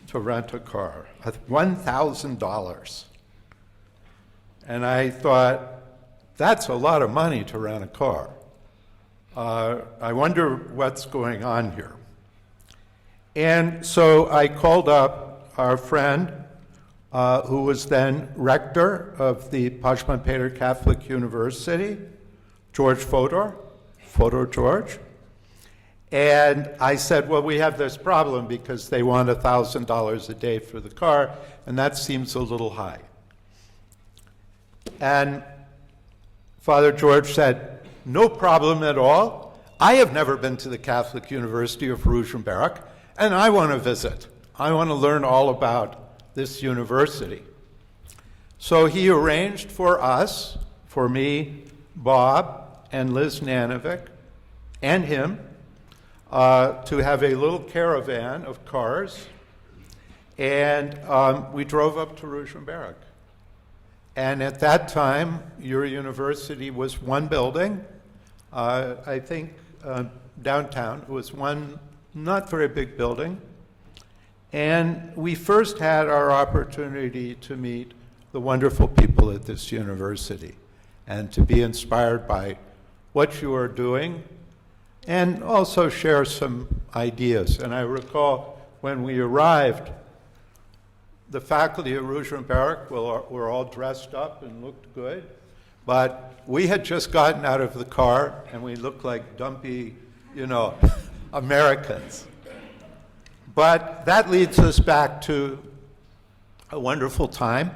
to rent a car, $1,000. And I thought, that's a lot of money to rent a car. I wonder what's going on here. And so I called up our friend, who was then rector of the Pachman Peter Catholic University, George Fodor George. And I said, well, we have this problem because they want $1,000 a day for the car, and that seems a little high. And Father George said, no problem at all. I have never been to the Catholic University of Ružomberka, and I want to visit. I want to learn all about this university. So he arranged for us, for me, Bob, and Liz Nanovic, and him, to have a little caravan of cars, and we drove up to Ružomberka. And at that time, your university was one building, I think downtown. It was one not very big building. And we first had our opportunity to meet the wonderful people at this university and to be inspired by what you are doing and also share some ideas. And I recall when we arrived, the faculty at Ružomberka were all dressed up and looked good, but we had just gotten out of the car and we looked like dumpy, Americans. But that leads us back to a wonderful time.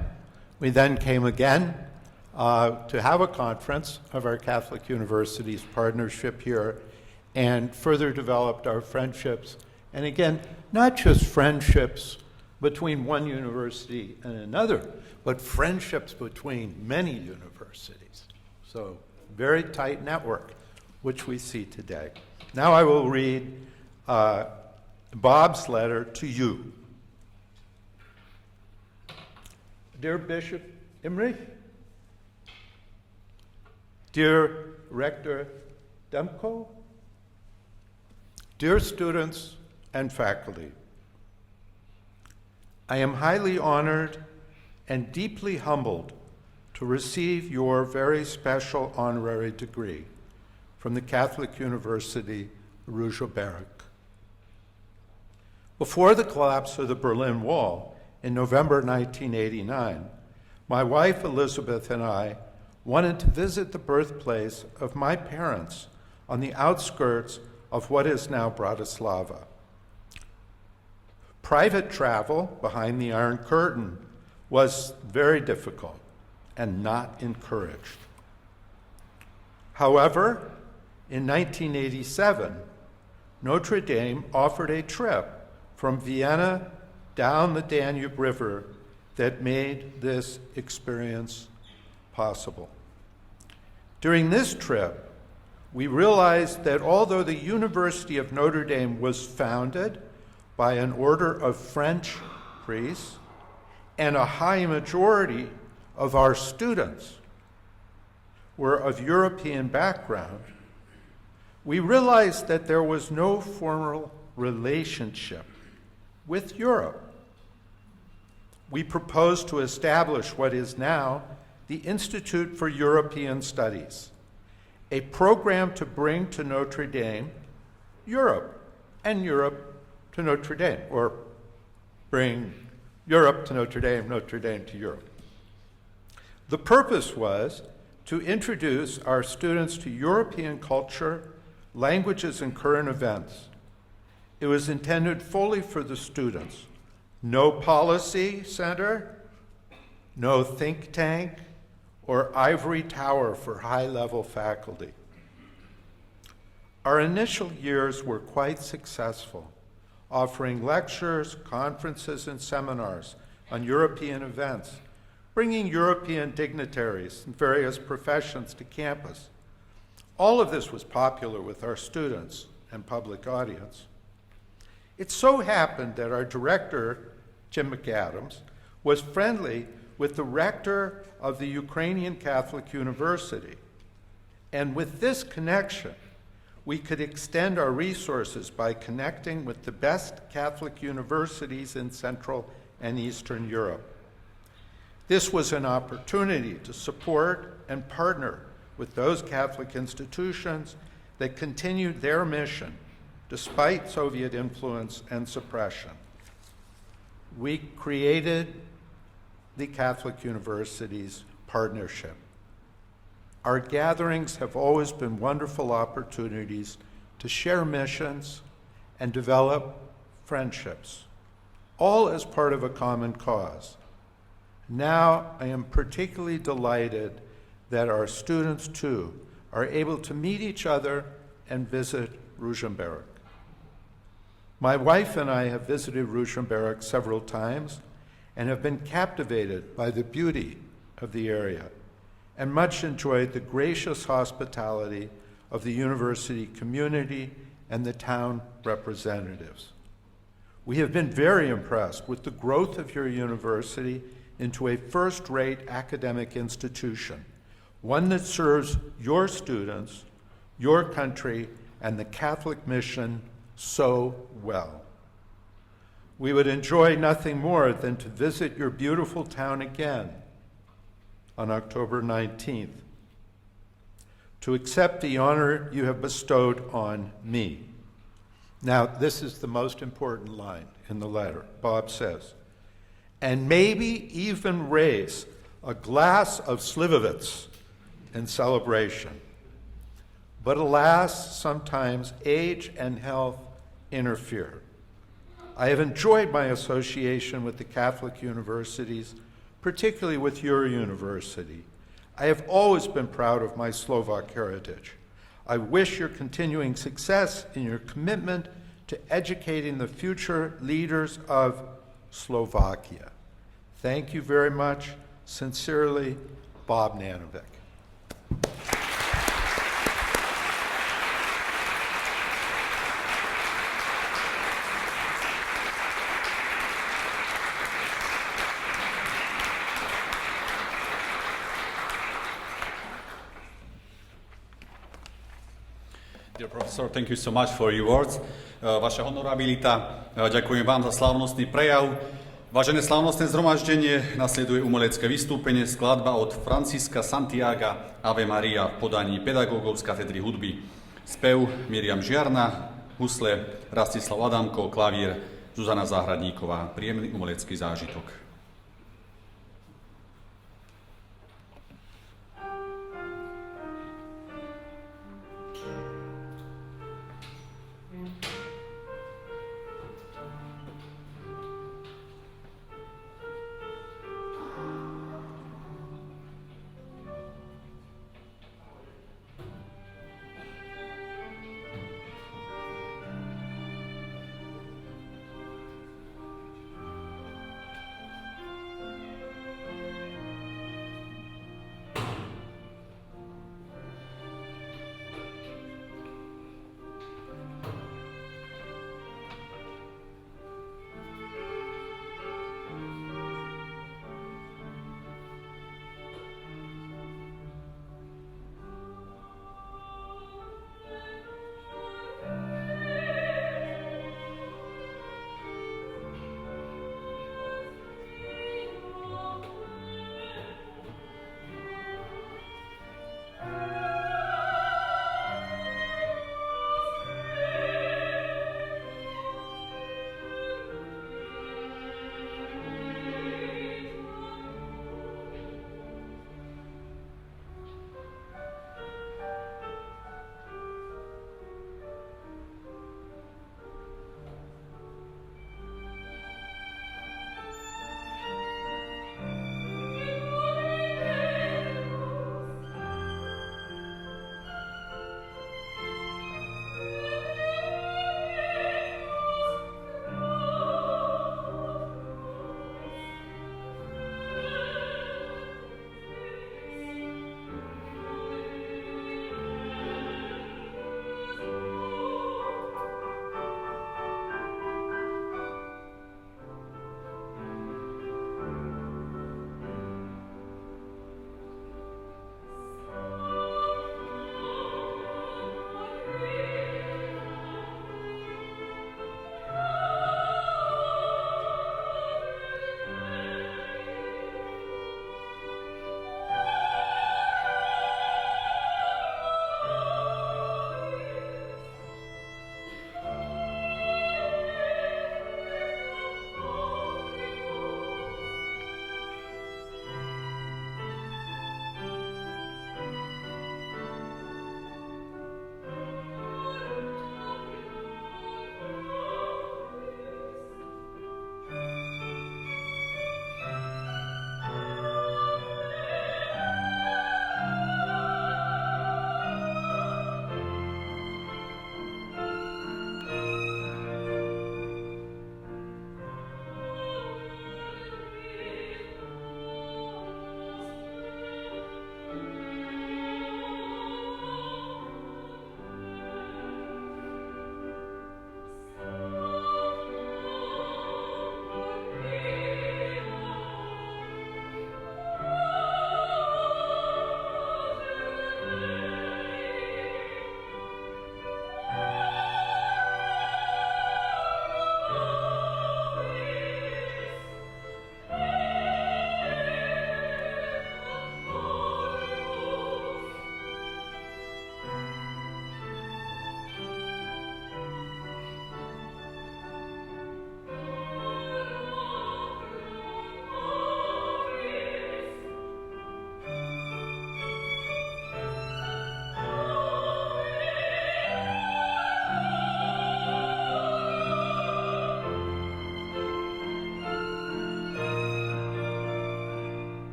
We then came again to have a conference of our Catholic University's partnership here and further developed our friendships. And again, not just friendships between one university and another, but friendships between many universities. So very tight network, which we see today. Now I will read Bob's letter to you. Dear Bishop Imre, dear Rector Demko, dear students and faculty, I am highly honored and deeply humbled to receive your very special honorary degree from the Catholic University Ružomberka. Before the collapse of the Berlin Wall in November 1989, my wife Elizabeth and I wanted to visit the birthplace of my parents on the outskirts of what is now Bratislava. Private travel behind the Iron Curtain was very difficult and not encouraged. However, in 1987, Notre Dame offered a trip from Vienna down the Danube River that made this experience possible. During this trip, we realized that although the University of Notre Dame was founded by an order of French priests, and a high majority of our students were of European background, we realized that there was no formal relationship with Europe. We proposed to establish what is now the Institute for European Studies, a program to bring to Notre Dame Europe, and Europe to Notre Dame, or bring Europe to Notre Dame to Europe. The purpose was to introduce our students to European culture, languages, and current events. It was intended fully for the students. No policy center, no think tank, or ivory tower for high-level faculty. Our initial years were quite successful, offering lectures, conferences, and seminars on European events, bringing European dignitaries in various professions to campus. All of this was popular with our students and public audience. It so happened that our director, Jim McAdams, was friendly with the rector of the Ukrainian Catholic University. And with this connection, we could extend our resources by connecting with the best Catholic universities in Central and Eastern Europe. This was an opportunity to support and partner with those Catholic institutions that continued their mission despite Soviet influence and suppression. We created the Catholic Universities Partnership. Our gatherings have always been wonderful opportunities to share missions and develop friendships, all as part of a common cause. Now, I am particularly delighted that our students, too, are able to meet each other and visit Ružomberka. My wife and I have visited Ružomberka several times and have been captivated by the beauty of the area and much enjoyed the gracious hospitality of the university community and the town representatives. We have been very impressed with the growth of your university into a first-rate academic institution, one that serves your students, your country, and the Catholic mission so well. We would enjoy nothing more than to visit your beautiful town again on October 19th, to accept the honor you have bestowed on me. Now, this is the most important line in the letter. Bob says, and maybe even raise a glass of slivovitz in celebration. But alas, sometimes age and health interfere. I have enjoyed my association with the Catholic universities, particularly with your university. I have always been proud of my Slovak heritage. I wish your continuing success in your commitment to educating the future leaders of Slovakia. Thank you very much. Sincerely, Bob Nanovic. Dear Professor, thank you so much for your words. Vaša honorabilita, ďakujem vám za slávnostný prejav. Vážené slávnostné zhromaždenie, nasleduje umelecké vystúpenie, skladba od Franciska Santiaga Ave Maria v podaní pedagógov z katedry hudby. Spev Miriam Žiarna, husle Rastislav Adamko, klavír Zuzana Záhradníková. Príjemný umelecký zážitok.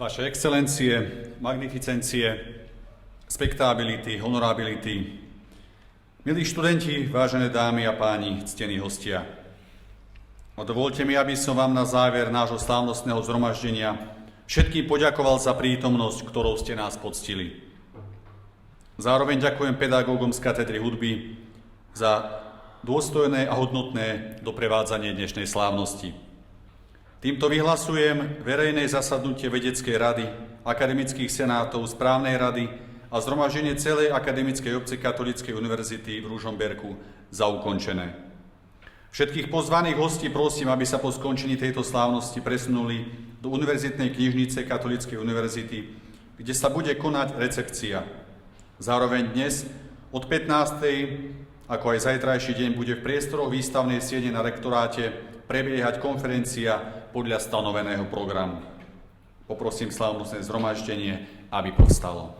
Vaše excelencie, magnificencie, spektábility, honorability, milí študenti, vážené dámy a páni, ctení hostia. Dovoľte mi, aby som vám na záver nášho slávnostného zhromaždenia všetkým poďakoval za prítomnosť, ktorou ste nás poctili. Zároveň ďakujem pedagógom z katedry hudby za dôstojné a hodnotné doprevádzanie dnešnej slávnosti. Týmto vyhlasujem verejné zasadnutie Vedeckej rady, akademických senátov, správnej rady a zhromaždenie celej akademickej obce Katolíckej univerzity v Ružomberku za ukončené. Všetkých pozvaných hostí prosím, aby sa po skončení tejto slávnosti presunuli do univerzitnej knižnice Katolíckej univerzity, kde sa bude konať recepcia. Zároveň dnes od 15. ako aj zajtrajší deň bude v priestoroch výstavnej siene na rektoráte prebiehať konferencia podľa stanoveného programu. Poprosím slávnostné zhromaždenie, aby povstalo.